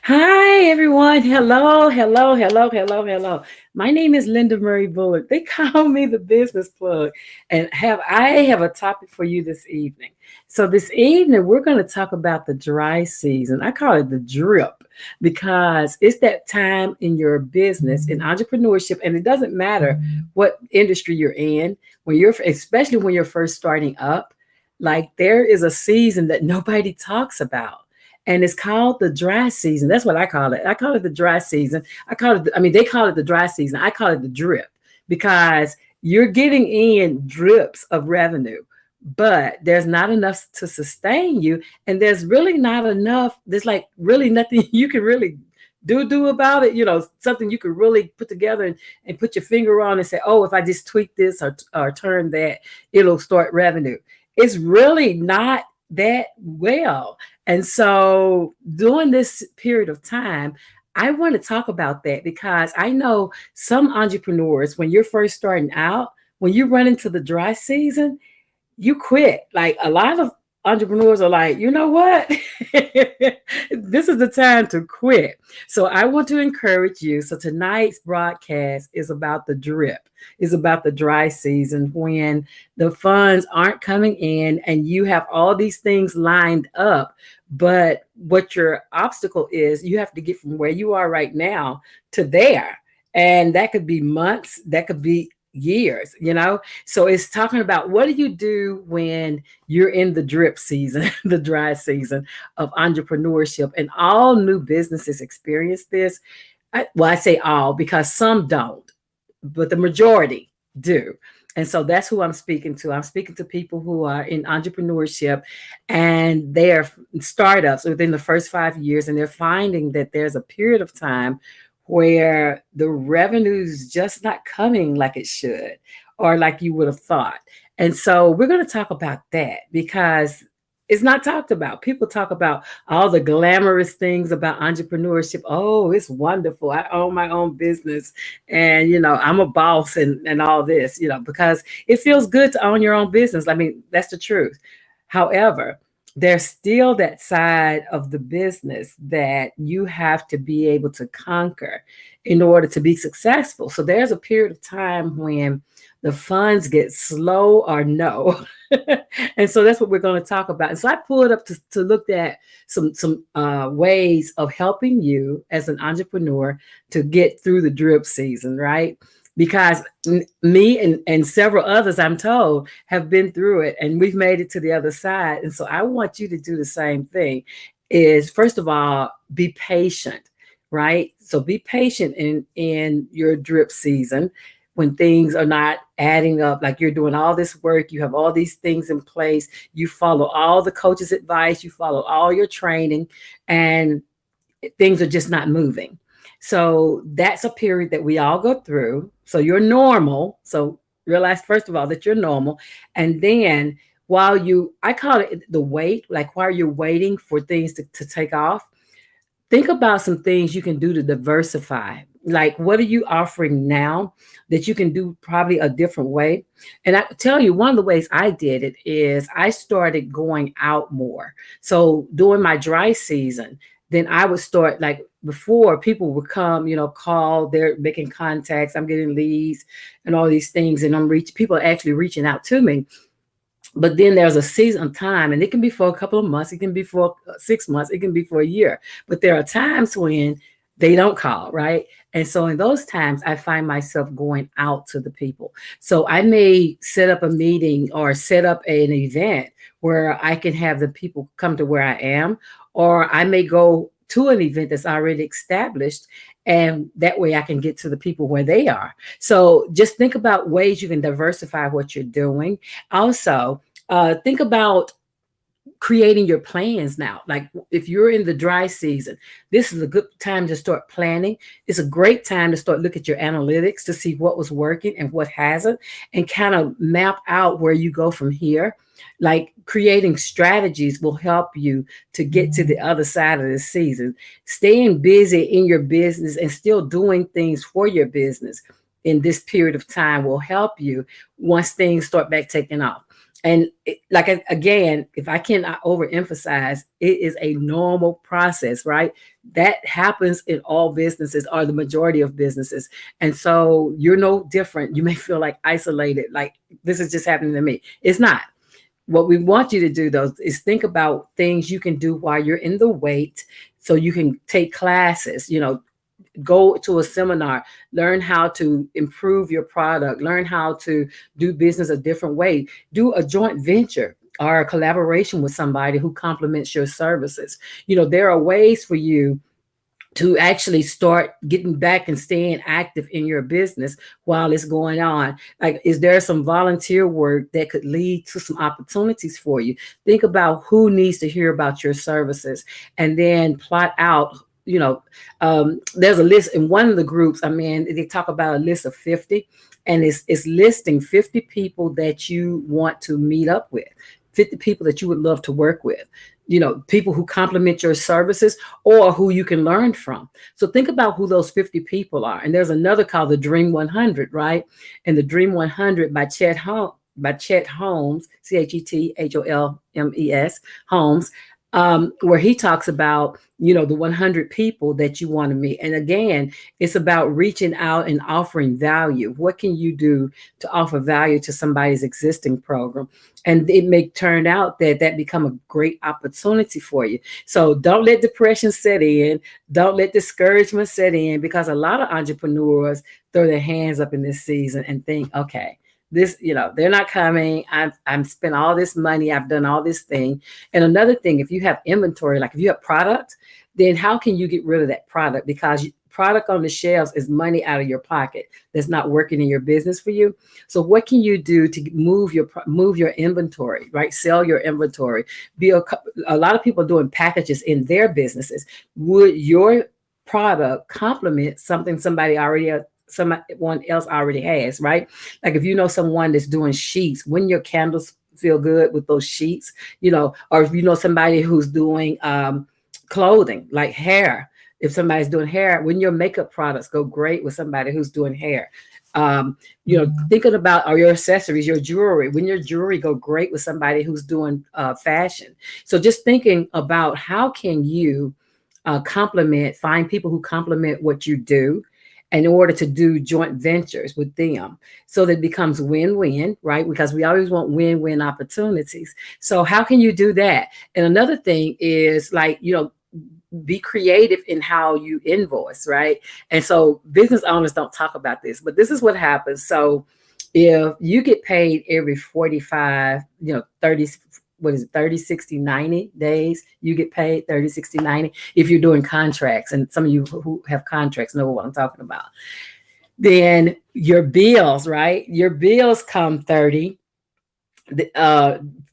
Hi, everyone. Hello, hello, hello, hello, hello. My name is Linda Murray Bullock. They call me the business plug. And I have a topic for you this evening. So this evening we're going to talk about the dry season. I call it the drip because it's that time in your business in entrepreneurship, and it doesn't matter what industry you're in, especially when you're first starting up, like there is a season that nobody talks about, and it's called the dry season. That's what I call it. I call it the dry season. They call it the dry season. I call it the drip because you're getting in drips of revenue, but there's not enough to sustain you. And there's really not enough. There's like really nothing you can really do about it. Something you could really put together and put your finger on and say, oh, if I just tweak this or turn that, it'll start revenue. It's really not that well. And so during this period of time, I want to talk about that because I know some entrepreneurs, when you're first starting out, when you run into the dry season, you quit. Like a lot of entrepreneurs are like, you know what? This is the time to quit. So I want to encourage you. So tonight's broadcast is about the drip, is about the dry season when the funds aren't coming in and you have all these things lined up. But what your obstacle is, you have to get from where you are right now to there. And that could be months, that could be years. So it's talking about what do you do when you're in the drip season, the dry season of entrepreneurship. And all new businesses experience this. I say all because some don't, but the majority do. And so that's who I'm speaking to. I'm speaking to people who are in entrepreneurship and they're startups within the first 5 years, and they're finding that there's a period of time where the revenue's just not coming like it should or like you would have thought. And so we're going to talk about that because it's not talked about. People talk about all the glamorous things about entrepreneurship. Oh, it's wonderful. I own my own business and, I'm a boss and all this, because it feels good to own your own business. I mean, that's the truth. However, there's still that side of the business that you have to be able to conquer in order to be successful. So there's a period of time when the funds get slow or no. And so that's what we're going to talk about. And so I pulled up to look at some ways of helping you as an entrepreneur to get through the drip season, right? Because me and several others, I'm told, have been through it and we've made it to the other side. And so I want you to do the same thing. Is first of all, be patient, right? So be patient in your drip season when things are not adding up, like you're doing all this work, you have all these things in place, you follow all the coach's advice, you follow all your training, and things are just not moving. So that's a period that we all go through. So you're normal. So realize, first of all, that you're normal. And then I call it the wait, like while you're waiting for things to take off, think about some things you can do to diversify. Like, what are you offering now that you can do probably a different way? And I tell you, one of the ways I did it is I started going out more. So during my dry season, then I would start, like before, people would come, call, they're making contacts, I'm getting leads and all these things, and people are actually reaching out to me. But then there's a season of time, and it can be for a couple of months, it can be for 6 months, it can be for a year. But there are times when they don't call, right? And so in those times, I find myself going out to the people. So I may set up a meeting or set up an event where I can have the people come to where I am, or I may go to an event that's already established, and that way I can get to the people where they are. So just think about ways you can diversify what you're doing. Also, think about creating your plans now. Like if you're in the dry season, this is a good time to start planning. It's a great time to start look at your analytics to see what was working and what hasn't, and kind of map out where you go from here. Like creating strategies will help you to get to the other side of the season. Staying busy in your business and still doing things for your business in this period of time will help you once things start back taking off. And again, if I cannot overemphasize, it is a normal process, right? That happens in all businesses, or the majority of businesses. And so you're no different. You may feel like isolated, like this is just happening to me. It's not. What we want you to do, though, is think about things you can do while you're in the wait. So you can take classes, go to a seminar, learn how to improve your product, learn how to do business a different way, do a joint venture or a collaboration with somebody who complements your services. There are ways for you to actually start getting back and staying active in your business while it's going on. Like, is there some volunteer work that could lead to some opportunities for you? Think about who needs to hear about your services, and then plot out. There's a list in one of the groups. I mean, they talk about a list of 50, and it's listing 50 people that you want to meet up with, 50 people that you would love to work with, people who complement your services or who you can learn from. So think about who those 50 people are. And there's another called the Dream 100, right? And the Dream 100 by Chet Holmes, ChetHolmes, Holmes, where he talks about, the 100 people that you want to meet. And again, it's about reaching out and offering value. What can you do to offer value to somebody's existing program? And it may turn out that become a great opportunity for you. So don't let depression set in. Don't let discouragement set in, because a lot of entrepreneurs throw their hands up in this season and think, okay, this, they're not coming. I'm spent all this money. I've done all this thing. And another thing, if you have inventory, like if you have product, then how can you get rid of that product? Because product on the shelves is money out of your pocket that's not working in your business for you. So what can you do to move your inventory, right? Sell your inventory. A lot of people doing packages in their businesses. Would your product complement something someone else already has, right? Like if you know someone that's doing sheets, when your candles feel good with those sheets, or if you know somebody who's doing clothing, like hair. If somebody's doing hair, when your makeup products go great with somebody who's doing hair. Thinking about your accessories, your jewelry, when your jewelry go great with somebody who's doing fashion. So just thinking about how can you find people who complement what you do, in order to do joint ventures with them, so that it becomes win-win, right? Because we always want win-win opportunities. So how can you do that? And another thing is, like, be creative in how you invoice, right? And so business owners don't talk about this, but this is what happens. So if you get paid every 45, 30, what is it, 30, 60, 90 days, you get paid 30, 60, 90. If you're doing contracts, and some of you who have contracts know what I'm talking about, then your bills, right? Your bills come 30.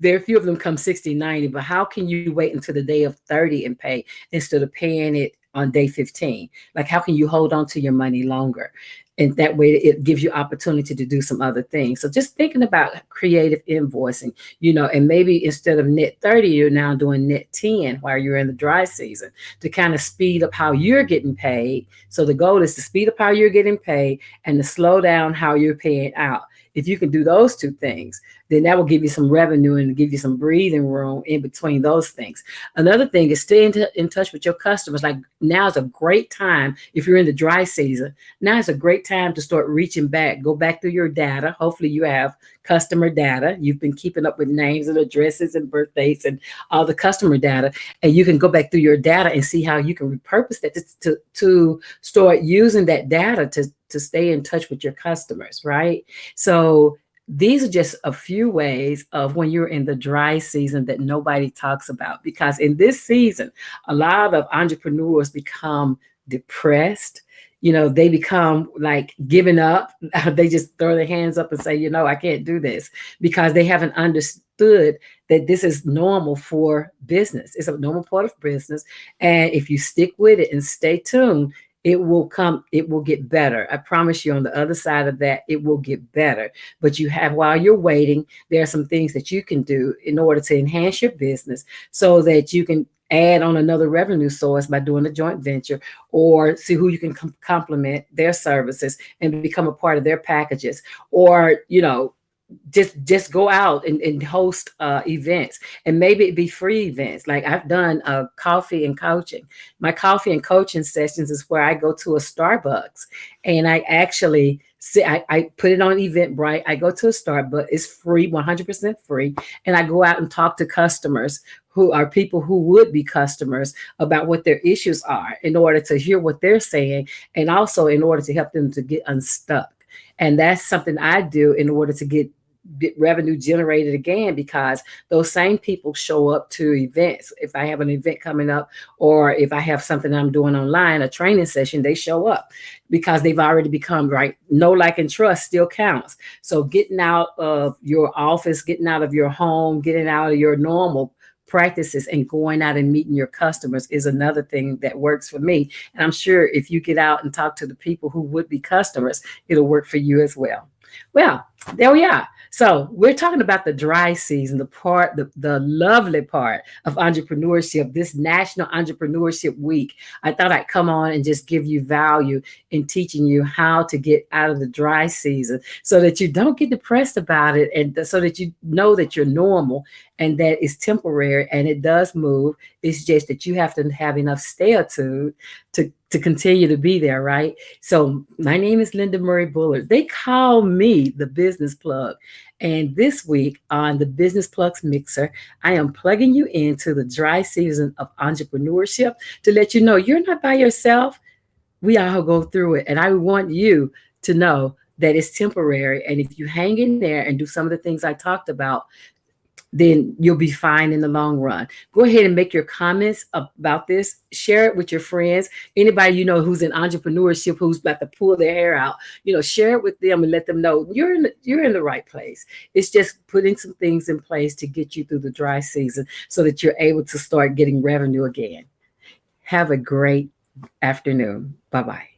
Very few of them come 60, 90, but how can you wait until the day of 30 and pay instead of paying it on day 15? Like, how can you hold on to your money longer? And that way it gives you opportunity to do some other things. So just thinking about creative invoicing, and maybe instead of net 30, you're now doing net 10 while you're in the dry season, to kind of speed up how you're getting paid. So the goal is to speed up how you're getting paid and to slow down how you're paying out. If you can do those two things, then that will give you some revenue and give you some breathing room in between those things. Another thing is stay in touch with your customers. Like, now is a great time. If you're in the dry season, now is a great time to start reaching back. Go back through your data. Hopefully you have customer data. You've been keeping up with names and addresses and birthdays and all the customer data. And you can go back through your data and see how you can repurpose that to start using that data to stay in touch with your customers, right? So these are just a few ways of when you're in the dry season that nobody talks about, because in this season, a lot of entrepreneurs become depressed. They become like giving up. They just throw their hands up and say, I can't do this, because they haven't understood that this is normal for business. It's a normal part of business. And if you stick with it and stay tuned, it will get better. I promise you, on the other side of that, it will get better. But while you're waiting, there are some things that you can do in order to enhance your business, so that you can add on another revenue source by doing a joint venture, or see who you can complement their services and become a part of their packages, or, just go out and host events, and maybe it be free events. Like I've done coffee and coaching. My coffee and coaching sessions is where I go to a Starbucks and I actually sit, I put it on Eventbrite. I go to a Starbucks, it's free, 100% free, and I go out and talk to customers who are people who would be customers about what their issues are, in order to hear what they're saying, and also in order to help them to get unstuck. And that's something I do in order to get revenue generated again, because those same people show up to events. If I have an event coming up, or if I have something I'm doing online, a training session, they show up because they've already become, right, know, like, and trust still counts. So getting out of your office, getting out of your home, getting out of your normal practices and going out and meeting your customers is another thing that works for me. And I'm sure if you get out and talk to the people who would be customers, it'll work for you as well. Well, there we are. So we're talking about the dry season, the lovely part of entrepreneurship, this National Entrepreneurship Week. I thought I'd come on and just give you value in teaching you how to get out of the dry season so that you don't get depressed about it, and so that you know that you're normal and that it's temporary and it does move. It's just that you have to have enough stayitude to continue to be there, right? So my name is Linda Murray Bullard. They call me the Business Plug. And this week on the Business Plugs Mixer, I am plugging you into the dry season of entrepreneurship to let you know you're not by yourself. We all go through it. And I want you to know that it's temporary. And if you hang in there and do some of the things I talked about, then you'll be fine in the long run. Go ahead and make your comments about this. Share it with your friends. Anybody you know who's in entrepreneurship, who's about to pull their hair out, share it with them and let them know you're in the right place. It's just putting some things in place to get you through the dry season so that you're able to start getting revenue again. Have a great afternoon. Bye-bye.